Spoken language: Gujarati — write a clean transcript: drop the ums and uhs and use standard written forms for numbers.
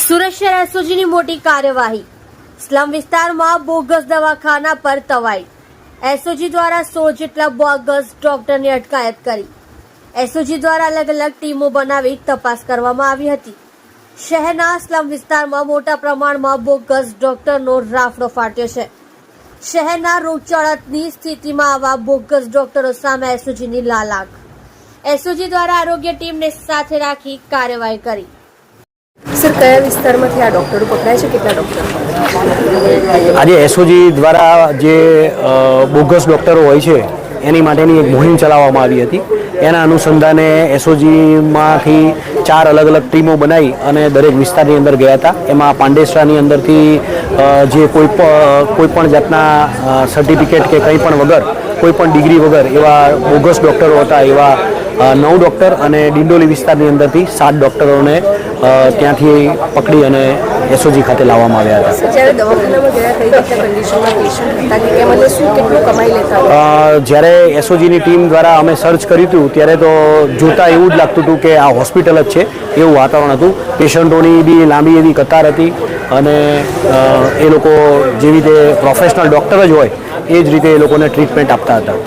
સુરત શહેર એસઓજીની મોટી કાર્યવાહી, સ્લમ વિસ્તારમાં બોગસ દવાખાના પર તવાઈ। એસઓજી દ્વારા 100 જેટલા બોગસ ડોક્ટરની અટકાયત કરી। એસઓજી દ્વારા અલગ અલગ ટીમો બનાવી તપાસ કરવામાં આવી હતી। શહેરના સ્લમ વિસ્તારમાં મોટા પ્રમાણમાં બોગસ ડોક્ટરનો રાફડો ફાટ્યો છે। શહેરના રોગચાળાની સ્થિતિમાં આવા બોગસ ડોક્ટરો સામે એસઓજીની લાલાક। એસઓજી દ્વારા આરોગ્ય ટીમને સાથે રાખી કાર્યવાહી કરી। સર, કયા વિસ્તારમાંથી આ ડૉક્ટરો પકડાય છે? કેટલા ડૉક્ટર? આજે એસઓજી દ્વારા જે બોગસ ડૉક્ટરો હોય છે એની માટેની એક મુહિમ ચલાવવામાં આવી હતી। એના અનુસંધાને એસઓજીમાંથી 4 અલગ અલગ ટીમો બનાવી અને દરેક વિસ્તારની અંદર ગયા હતા। એમાં પાંડેસરાની અંદરથી જે કોઈ પણ જાતના સર્ટિફિકેટ કે કંઈ પણ વગર, કોઈ પણ ડિગ્રી વગર એવા બોગસ ડૉક્ટરો હતા, એવા 9 ડૉક્ટર અને ડિંડોલી વિસ્તારની અંદરથી 7 ડૉક્ટરોને ત્યાંથી પકડી અને એસઓજી ખાતે લાવવામાં આવ્યા હતા। જ્યારે દવાખાનામાં ગયા કઈ રીતના કન્ડિશનમાં પેશન્ટ હતા કે કેમ અને શું કેટલું કમાઈ લેતા? જ્યારે એસઓજીની ટીમ દ્વારા અમે સર્ચ કર્યું હતું ત્યારે તો જોતા એવું જ લાગતું હતું કે આ હોસ્પિટલ જ છે એવું વાતાવરણ હતું। પેશન્ટોની બી લાંબી એવી કતાર હતી અને એ લોકો જેવી રીતે પ્રોફેશનલ ડૉક્ટર જ હોય એ જ રીતે એ લોકોને ટ્રીટમેન્ટ આપતા હતા।